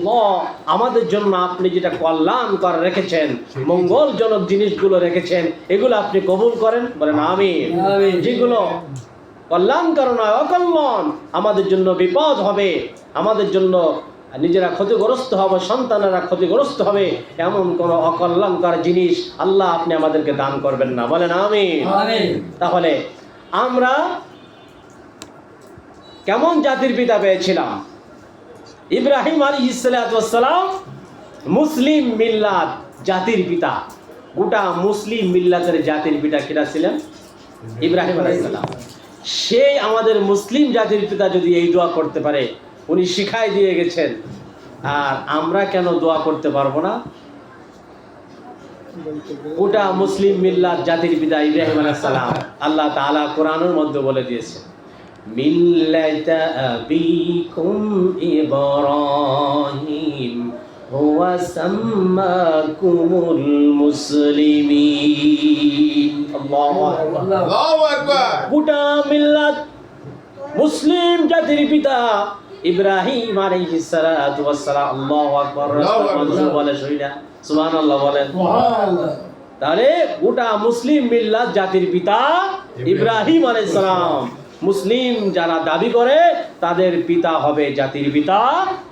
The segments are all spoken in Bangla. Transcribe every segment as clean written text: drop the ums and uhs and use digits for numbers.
আল্লাহ আমাদের জন্য আপনি যেটা কল্যাণকর রেখেছেন, মঙ্গলজনক জিনিসগুলো রেখেছেন, এগুলো আপনি কবুল করেন, বলেন আমিন। যেগুলো কল্যাণকর নয়, অকল্যাণ, আমাদের জন্য বিপদ হবে, আমাদের জন্য নিজেরা ক্ষতিগ্রস্ত হবে, সন্তানেরা ক্ষতিগ্রস্ত হবে, এমন কোন অকল্যাণকর জিনিস আল্লাহ আপনি আমাদেরকে দান করবেন না, বলেন আমিন। তাহলে আমরা কেমন জাতির পিতা পেয়েছিলাম? ইব্রাহিম আলাইহিস সালাম মুসলিম মিল্লাত জাতির পিতা। গোটা মুসলিম মিল্লাতের জাতির পিতা কিরা ছিলেন? ইব্রাহিম আলাইহিস সালাম। সেই আমাদের মুসলিম জাতির পিতা যদি এই দোয়া করতে পারে, উনি শিখাই দিয়ে গেছেন, আর আমরা কেন দোয়া করতে পারবো না? গোটা মুসলিম মিল্লাত জাতির পিতা ইব্রাহিম আলাইহিস সালাম আল্লাহ তাআলা কোরআনের মধ্যে বলে দিয়েছেন, মিল্লাতা আবিকুম ইব্রাহিম হুয়া সাম্মাকুমুল মুসলিমিন। আল্লাহু আকবার। গোটা মিল্লাত মুসলিম জাতির পিতা ইব্রাহিম আলাইহিস সালাতু ওয়াস সালাম। আল্লাহু আকবার। বলে শুইনা সুবহানাল্লাহ বলেন। তাহলে গোটা মুসলিম মিল্লাত জাতির পিতা ইব্রাহিম আলাইহিস সালাম। মুসলিম যারা দাবি করে তাদের পিতা হবে জাতির পিতা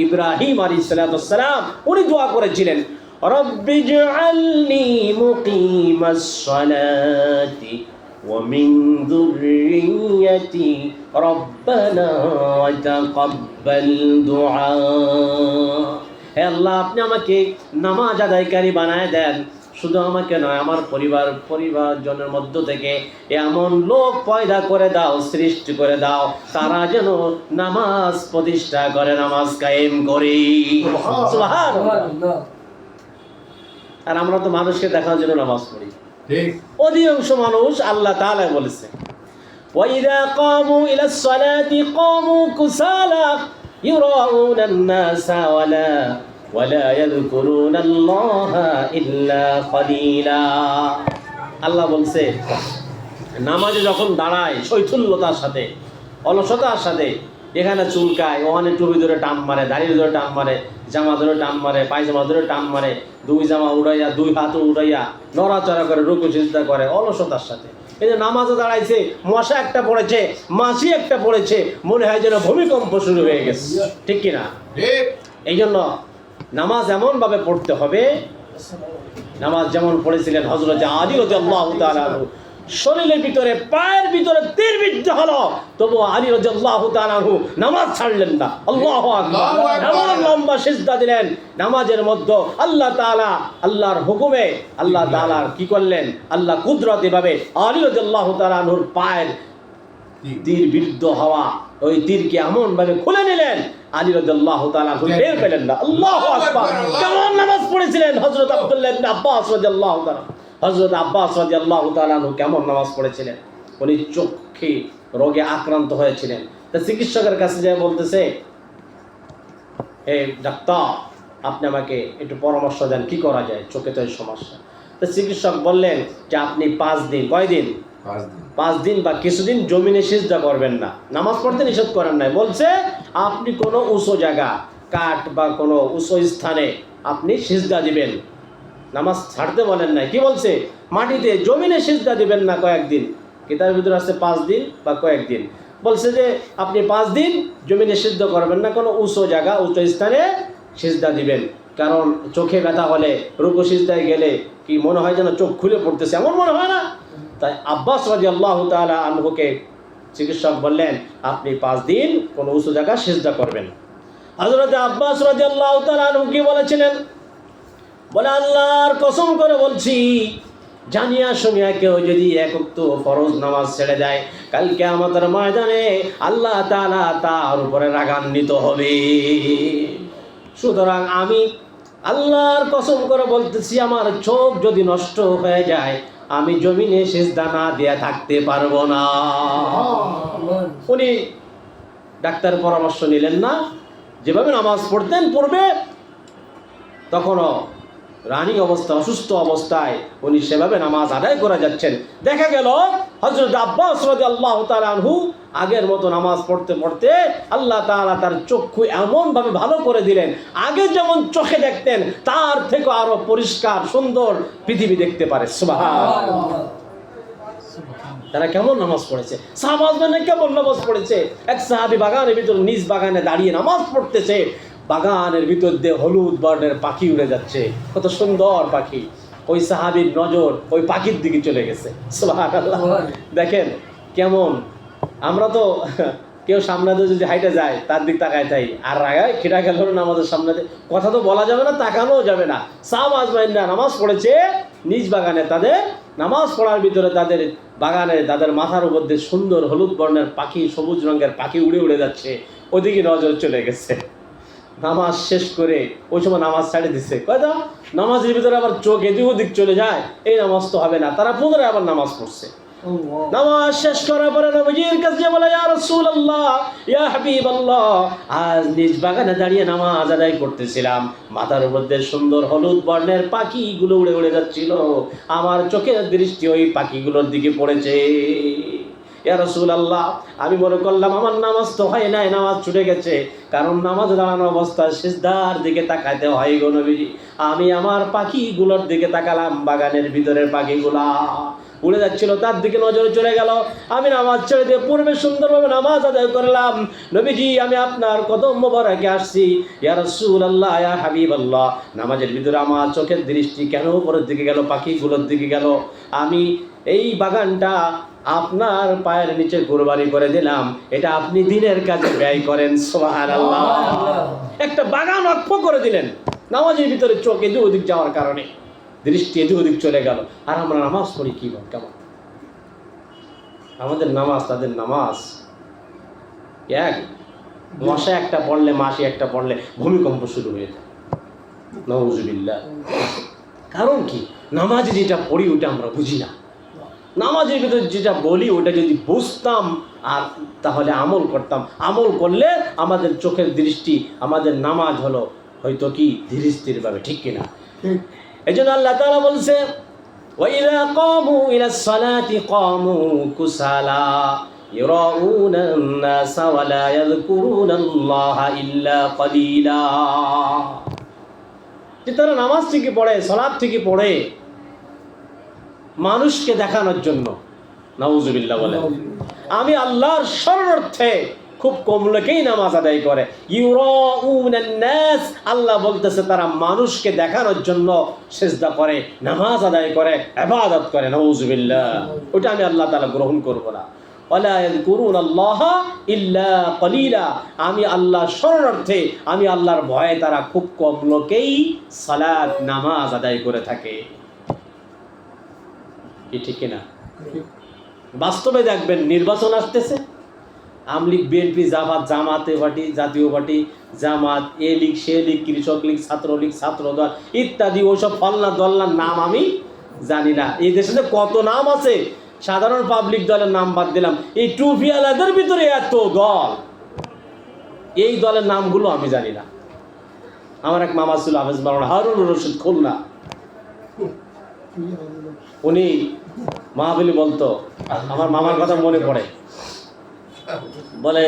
ইব্রাহিম আলাইহিস সালাম। উনি দোয়া করেছিলেন, রব্বিজআলনি মুকিমাস সালাতি ওয়া মিন যুররিয়্যাতি রব্বানা তাকাব্বাল দুআ। হে আল্লাহ, আপনি আমাকে নামাজ আদায়কারী বানায় দেন। শুধু আমাকে নয়, আমার পরিবারজনের মধ্য থেকে এমন লোক পয়দা করে দাও, সৃষ্টি করে দাও, তারা যেন নামাজ প্রতিষ্ঠা করে, নামাজ কায়েম করে। সুবহানাল্লাহ। আর আমরা তো মানুষকে দেখার জন্য নামাজ পড়ি। ঠিক। অধিকাংশ মানুষ আল্লাহ তাআলা বলেছে, ওয়াইদা কামু ইলাস সালাতি কামু কুসালা ইউরাউনান নাসা ওয়ালা ইয়াযকুরুনাল্লাহা ইল্লা কলিলা। আল্লাহ বলছে, নামাজে যখন দাঁড়ায় শৈথুল্যতার সাথে, অলসতার সাথে, এখানে চুলকায়, ওখানে টুপি ধরে টান মারে, দাড়ি ধরে টান মারে, জামা ধরে টান মারে, পায়জামা ধরে টান মারে, দুই জামা উড়াইয়া, দুই হাত উড়াইয়া নড়াচড়া করে, রুকু সিজদা করে অলসতার সাথে। এই যে নামাজে দাঁড়াইছে, মশা একটা পড়েছে, মাছি একটা পড়েছে, মনে হয় যেন ভূমিকম্প শুরু হয়ে গেছে, ঠিক কিনা? এই জন্য নামাজ এমন ভাবে পড়তে হবে, নামাজ যেমন পড়েছিলেন হযরত আলী রাদিয়াল্লাহু তাআলা আনহু। শরীরের ভিতরে, পায়ের ভিতরে তীর বিদ্ধ হলো, তবু আলী রাদিয়াল্লাহু তাআলা আনহু নামাজ ছাড়লেন না। আল্লাহু আকবার। এমন লম্বা সিজদা দিলেন নামাজের মধ্যে, আল্লাহ তাআলা আল্লাহর হুকুমে আল্লাহ তাআলা কি করলেন, আল্লাহ কুদরতি ভাবে আলী রাদিয়াল্লাহু তাআলা আনহুর পায়ের তীর বিদ্ধ হওয়া ওই তীরকে এমন ভাবে খুলে নিলেন, আলী রাদিয়াল্লাহু তাআলা টের পেলেন না। আল্লাহু আকবার। কেমন নামাজ পড়েছিলেন হযরত আব্দুল্লাহ ইবনে আব্বাস রাদিয়াল্লাহু তাআলা। হযরত আব্বাস রাদিয়াল্লাহু তাআলা কেমন নামাজ পড়েছিলেন? উনি চোখে রোগে আক্রান্ত হয়েছিলেন। তা চিকিৎসকের কাছে যায় বলতেছে, হে ডাক্তার, আপনি আমাকে একটু পরামর্শ দেন, কি করা যায়, চোখে তো এই সমস্যা। তো চিকিৎসক বললেন যে আপনি 5 দিন, কয়দিন? 5 দিন বা কিছুদিন জমিনে সিজদা করবেন না। নামাজ পড়তে নিষেধ করেন নাই, বলছে আপনি কোনো উঁচু জায়গা, কাঠ বা কোনো উঁচু স্থানে আপনি সিজদা দিবেন, নামাজ ছাড়তে বলেন নাই। কি বলছে? মাটিতে, জমিনে সিজদা দিবেন না কয়েকদিন। কিতাবের ভিতরে আছে 5 দিন বা কয়েকদিন। বলছে যে আপনি 5 দিন জমিনে সিজদা করবেন না, কোনো উঁচু জায়গা, উঁচু স্থানে সিজদা দিবেন। কারণ চোখে ব্যথা হলে, রুকু সিজদায় গেলে কি মনে হয় যেন চোখ খুলে পড়তেছে, এমন মনে হয় না? তাই আব্বাস রাদিয়াল্লাহু তাআলা আনহুকে চিকিৎসক বললেন আপনি 5 দিন কোনো উঁচু জায়গা সিজদা করবেন। হযরত আব্বাস রাদিয়াল্লাহু তাআলা আনহু কি বলেছিলেন? বলে, আল্লাহর কসম করে বলছি, জানিয়া শুনিয়া কেউ যদি এক ওয়াক্ত ফরজ নামাজ ছেড়ে যায়, কাল কিয়ামতের ময়দানে আল্লাহ তাআলা তার উপরে রাগান্বিত হবে। সুতরাং আমি আল্লাহর কসম করে বলতেছি, আমার চোখ যদি নষ্ট হয়ে যায়, আমি জমিনে সিজদা না দিয়ে থাকতে পারবো না। উনি ডাক্তারের পরামর্শ নিলেন না, যেভাবে নামাজ পড়তেন পূর্বে, তখনও রানী অবস্থা, অসুস্থ অবস্থায় উনি সেভাবে নামাজ আদায় করে যাচ্ছেন। দেখা গেল হযরত আব্বাস রাদিয়াল্লাহু তাআলা আনহু আগের মতো নামাজ পড়তে পড়তে আল্লাহ তাআলা তার চক্ষু এমনভাবে ভালো করে দিলেন, আগে যেমন চোখে দেখতেন তার থেকে আরো পরিষ্কার সুন্দর পৃথিবী দেখতে পারে। সুবহানাল্লাহ। তারা কেমন নামাজ পড়েছে, সাহাবাগণ কেমন নামাজ পড়েছে। এক সাহাবী বাগানের ভিতর নিজ বাগানে দাঁড়িয়ে নামাজ পড়তেছে, বাগানের ভিতর দিয়ে হলুদ বর্ণের পাখি উড়ে যাচ্ছে, কত সুন্দর পাখি। ওই সাহাবীর নজর ওই পাখির দিকে চলে গেছে। সুবহানাল্লাহ। দেখেন কেমন, আমরা তো কেউ সামনে দিয়ে যদি হাইটে যায় তার দিক তাকায় তাই, আর রাগায় খেটা গেল না আমাদের সামনে, কথা তো বলা যাবে না, তাকানোও যাবে না। সাহাবা আজমাইনরা নামাজ পড়েছে নিজ বাগানে, তাদের নামাজ পড়ার ভিতরে তাদের বাগানে তাদের মাথার উপর দিয়ে সুন্দর হলুদ বর্ণের পাখি, সবুজ রঙের পাখি উড়ে উড়ে যাচ্ছে, ওদিকে নজর চলে গেছে। নামাজ শেষ করে ওই সময় নামাজ ছাড়ে দিচ্ছে, কয়টা নামাজের ভিতরে আবার চোখ এদিক ওদিক চলে যায়, এই নামাজ তো হবে না। তারা পুনরায় আবার নামাজ পড়ছে। নামাজ শেষ করার পরে নবীজির কাছে বলে, ইয়া রাসূলুল্লাহ, ইয়া হাবিবাল্লাহ, আজ নিজ বাগানে দাঁড়িয়ে নামাজ আদায় করতেছিলাম, মাথার উপর দিয়ে সুন্দর হলুদ বর্ণের পাখিগুলো উড়ে উড়ে যাচ্ছিল, আমার চোখের দৃষ্টি ওই পাখিগুলোর দিকে পড়েছে। ইয়া রাসূলুল্লাহ, আমি মনে করলাম আমার নামাজ তো হয় নাই, নামাজ ছুটে গেছে, কারণ নামাজ দাঁড়ানো অবস্থায় সিজদার দিকে তাকাইতে হয় গো নবীজি। আমি আমার পাখিগুলোর দিকে তাকালাম, বাগানের ভিতরের পাখিগুলা উড়ে যাচ্ছিল, তার দিকে নজরে চলে গেল। আমি নামাজ ছেড়ে দিয়ে পূর্বে সুন্দরভাবে নামাজ আদায় করলাম। নবীজি, আমি আপনার কদম মোবারকে আসছি। ইয়া রাসূলুল্লাহ, ইয়া হাবিবাল্লাহ, নামাজের ভিতরে আমার চোখের দৃষ্টি কেন উপরের দিকে গেল, পাখিগুলোর দিকে গেল? আমি এই বাগানটা আপনার পায়ের নিচে কুরবানি করে দিলাম, এটা আপনি দিনের কাজে ব্যয় করেন। সুবহানাল্লাহ। একটা বাগান অক্ষ করে দিলেন নামাজের ভিতরে, চোখ এদিক ওদিক যাওয়ার কারণে দৃষ্টি এদিক ওদিক চলে গেল। আর আমরা নামাজ পড়ি কি কেমন? আমাদের নামাজ তাদের নামাজ এক। মাসে একটা পড়লে, মাসে একটা পড়লে ভূমিকম্প শুরু হয়ে যায়, নাউযুবিল্লাহ। কারণ কি? নামাজে যেটা পড়ি ওটা আমরা বুঝি না, নামাজের ভিতরে যেটা বলি ওটা যদি বুঝতাম আর তাহলে আমল করতাম, আমল করলে আমাদের চোখের দৃষ্টি, আমাদের নামাজ হলো হয়তো কি ধীরে স্থির ভাবে, ঠিক কিনা? এই জন্য আল্লাহ তাআলা বলছে, ওয়াইযা কামু ইলাস সালাতি কামু কুসালা ইরাউনা আন-নাস ওয়া লা ইয়াযকুরুনাল্লাহা ইল্লা কালিলা। যে তারা নামাজ ঠিকই পড়ে, সালাত ঠিকই পড়ে, মানুষকে দেখানোর জন্য, নাউযুবিল্লাহ বলে, আমি আল্লাহর শরণার্থে খুব কম লোকেই নামাজ আদায় করে। ইউরাউনান নাস, আল্লাহ বলতেছে তারা মানুষকে দেখানোর জন্য সিজদা করে, নামাজ আদায় করে, ইবাদত করে। নাউযুবিল্লাহ। ওটা আমি আল্লাহ তাআলা গ্রহণ করব না। ওয়ালা ইয়াযকুরুনাল্লাহা ইল্লা কালিলা, আমি আল্লাহর শরণার্থে, আমি আল্লাহর ভয়ে তারা খুব কম লোকেই সালাত নামাজ আদায় করে থাকে। কি ঠিক কিনা? বাস্তবে দেখবেন নির্বাচন আসতেছে, আমলিগ, বিএনপি, জামাতে পার্টি, জাতীয় পার্টি, জামাত, এ লীগ, সে লীগ, কৃষক লীগ, ছাত্রলীগ, ছাত্রদল ইত্যাদি, ওইসব ফলনা দলনার নাম আমি জানি না। এই দেশে কত নাম আছে, সাধারণ পাবলিক দলের নাম বাদ দিলাম, এই টুপিওয়ালাদের ভিতরে এত দল, এই দলের নামগুলো আমি জানি না। আমার এক মামা ছিল হাফেজ মাওলানা হারুনুর রশিদ, খুলনা, উনি মাহফিলে বলতো, আমার মামার কথা মনে পড়ে, বলে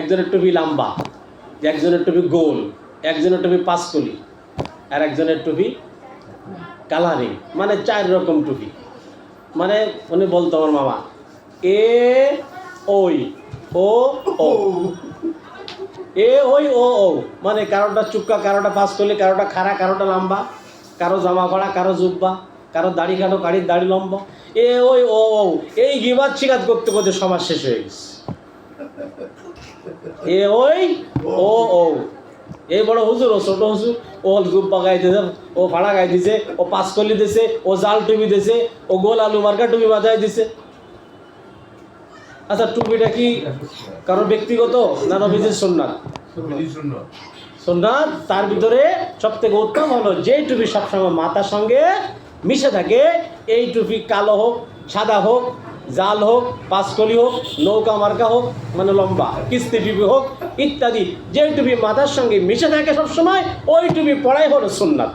একজনের টুপি লম্বা, একজনের টুপি গোল, একজনের টুপি পাঁচকলি, আর একজনের টুপি কালারিং, মানে 4 রকম টুপি। মানে উনি বলতো আমার মামা, এ ওই ও ও, এ ওই ও ও, মানে কারোটা চুক্কা, কারোটা পাঁচকলি, কারোটা খাড়া, কারোটা লম্বা, কারো জামা পড়া, কারো জুব্বা, কারো দাড়ি কাটো, কারির দাড়ি লম্বা, এ ওই ও ও, এই গিবাত শিকাত করতে করতে সমাজ শেষ হয়ে গেছে। এ ওই ও ও, এই বড় হুজুর, ও ছোট হুজুর, ও জুব্বা গায়ে দিয়েছে, ও ফাড়া গায়ে দিছে, ও পাঁচকলি দিছে, ও জাল টুপি দিছে, ও গোল আলু মার্কা টুপি মাথায় দিছে। আচ্ছা, টুপিটা কি কারো ব্যক্তিগত না নবীজির সুন্নাত? সুন্নাত। তার ভিতরে সব থেকে উত্তম হলো যে টুপি সবসময় মাথার সঙ্গে মিশে থাকে, এই টুপি কালো হোক, সাদা হোক, জাল হোক, পাঁচকলি হোক, নৌকা মার্কা হোক, মানে লম্বা, কিস্তি টুপি হোক ইত্যাদি, যে টুপি মাথার সঙ্গে মিশে থাকে সবসময়, ওই টুপি পড়াই হলো সুন্নাত।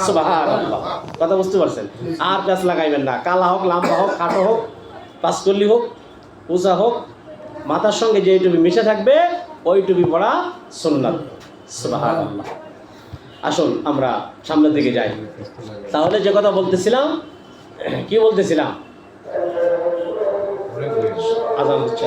সুবহানাল্লাহ। কথা বুঝতে পারছেন? আর গাছ লাগাইবেন না, কালা হোক, লাম্বা হোক, খাটো হোক, পাঁচকল্লি হোক, উঁচা হোক, মাথার সঙ্গে যে টুপি মিশে থাকবে ওই টুপি পরা সুন্নাত। সুবহানাল্লাহ। আসুন আমরা সামনের দিকে যাই। তাহলে যে কথা বলতেছিলাম, কি বলতেছিলাম? আজান হচ্ছে।